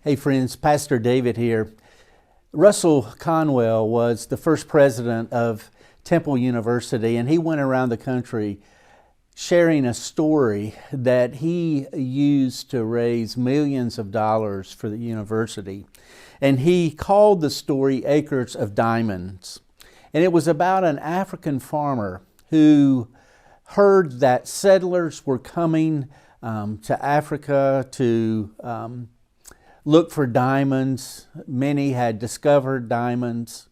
Hey friends, Pastor David here. Russell Conwell was the first president of Temple University, and he went around the country sharing a story that he used to raise millions of dollars for the university. And he called the story Acres of Diamonds. And it was about an African farmer who heard that settlers were coming to Africa to look for diamonds. Many had discovered diamonds.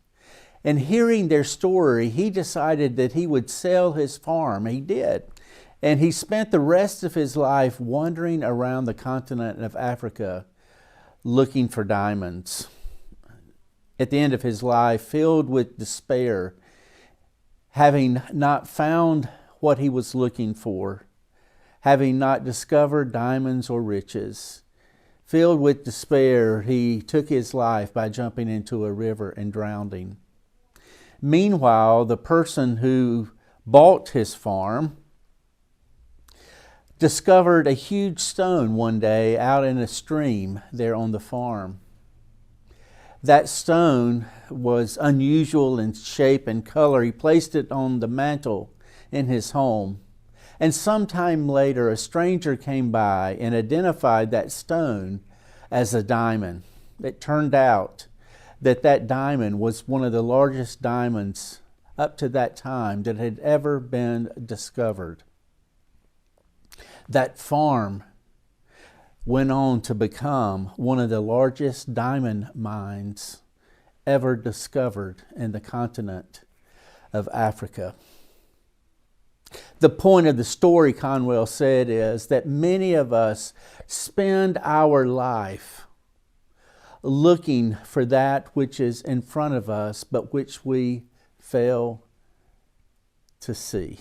And hearing their story, he decided that he would sell his farm. He did. And he spent the rest of his life wandering around the continent of Africa looking for diamonds. At the end of his life, filled with despair, having not found what he was looking for, having not discovered diamonds or riches, filled with despair, he took his life by jumping into a river and drowning. Meanwhile, the person who bought his farm discovered a huge stone one day out in a stream there on the farm. That stone was unusual in shape and color. He placed it on the mantle in his home. And sometime later, a stranger came by and identified that stone as a diamond. It turned out that that diamond was one of the largest diamonds up to that time that had ever been discovered. That farm went on to become one of the largest diamond mines ever discovered in the continent of Africa. The point of the story, Conwell said, is that many of us spend our life looking for that which is in front of us, but which we fail to see.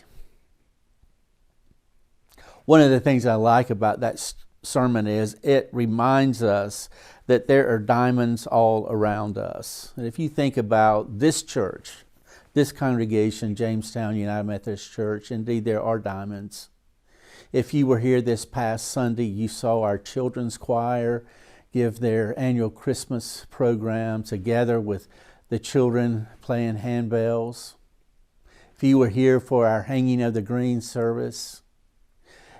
One of the things I like about that sermon is it reminds us that there are diamonds all around us. And if you think about this church, this congregation, Jamestown United Methodist Church, indeed there are diamonds. If you were here this past Sunday, you saw our children's choir give their annual Christmas program together with the children playing handbells. If you were here for our Hanging of the Green service,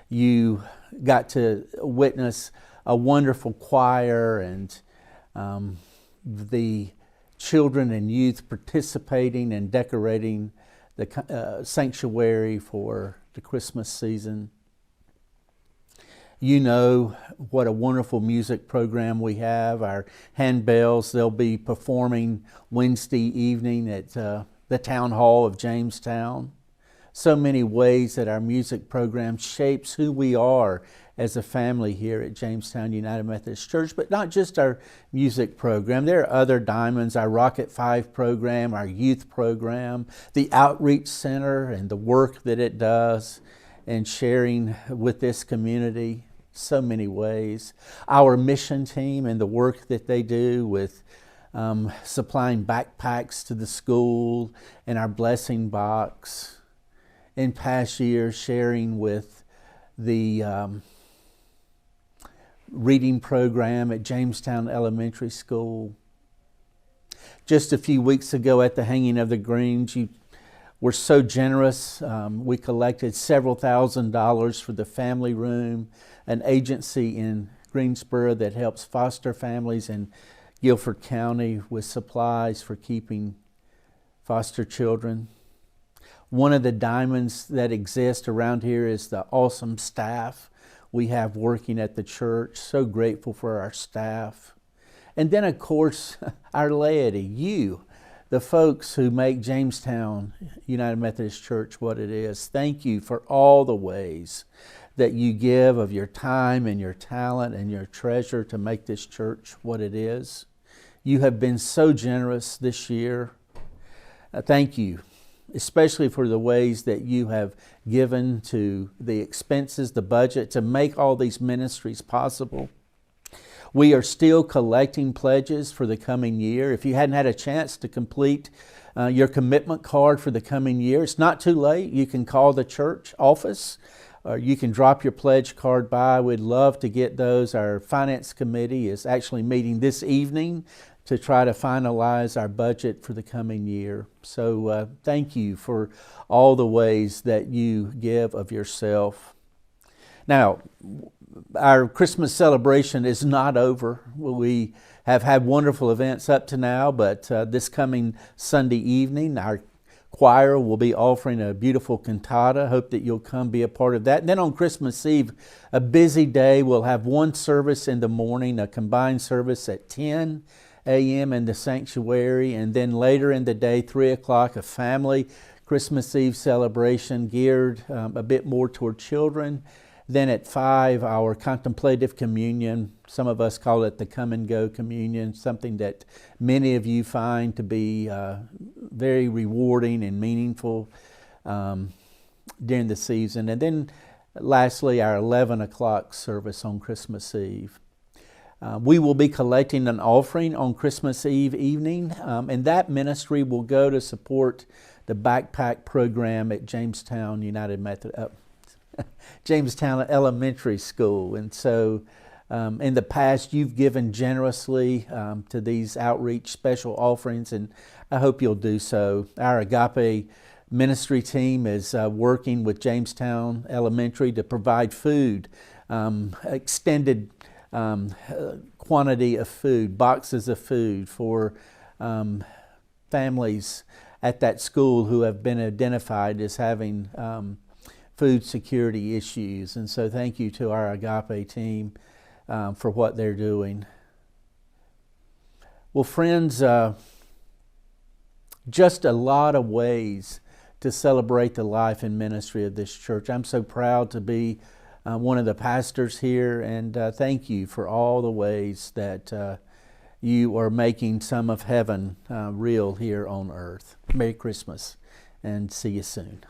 you got to witness a wonderful choir and the children and youth participating and decorating the sanctuary for the Christmas season. You know what a wonderful music program we have. Our handbells, they'll be performing Wednesday evening at the Town Hall of Jamestown. So many ways that our music program shapes who we are as a family here at Jamestown United Methodist Church, but not just our music program. There are other diamonds, our Rocket 5 program, our youth program, the Outreach Center and the work that it does and sharing with this community, so many ways. Our mission team and the work that they do with supplying backpacks to the school and our blessing box. In past years, sharing with the reading program at Jamestown Elementary School. Just a few weeks ago at the Hanging of the Greens, you were so generous. We collected several $1,000s for the Family Room, an agency in Greensboro that helps foster families in Guilford County with supplies for keeping foster children. One of the diamonds that exist around here is the awesome staff we have working at the church. So grateful for our staff. And then, of course, our laity, you, the folks who make Jamestown United Methodist Church what it is. Thank you for all the ways that you give of your time and your talent and your treasure to make this church what it is. You have been so generous this year. Thank you, especially for the ways that you have given to the expenses, the budget, to make all these ministries possible. We are still collecting pledges for the coming year. If you hadn't had a chance to complete your commitment card for the coming year, it's not too late. You can call the church office or you can drop your pledge card by. We'd love to get those. Our finance committee is actually meeting this evening to try to finalize our budget for the coming year. So thank you for all the ways that you give of yourself. Now, our Christmas celebration is not over. We have had wonderful events up to now, but this coming Sunday evening, our choir will be offering a beautiful cantata. Hope that you'll come be a part of that. And then on Christmas Eve, a busy day. We'll have one service in the morning, a combined service at 10 a.m. in the sanctuary, and then later in the day, 3 o'clock, a family Christmas Eve celebration geared a bit more toward children. Then at 5, our contemplative communion. Some of us call it the come and go communion, something that many of you find to be very rewarding and meaningful during the season. And then lastly, our 11 o'clock service on Christmas Eve. We will be collecting an offering on Christmas Eve evening, and that ministry will go to support the backpack program at Jamestown Jamestown Elementary School. And so in the past, you've given generously to these outreach special offerings, and I hope you'll do so. Our Agape ministry team is working with Jamestown Elementary to provide food, extended quantity of food, boxes of food for families at that school who have been identified as having food security issues. And so thank you to our Agape team for what they're doing. Well, friends, just a lot of ways to celebrate the life and ministry of this church. I'm so proud to be one of the pastors here, and thank you for all the ways that you are making some of heaven real here on earth. Merry Christmas, and see you soon.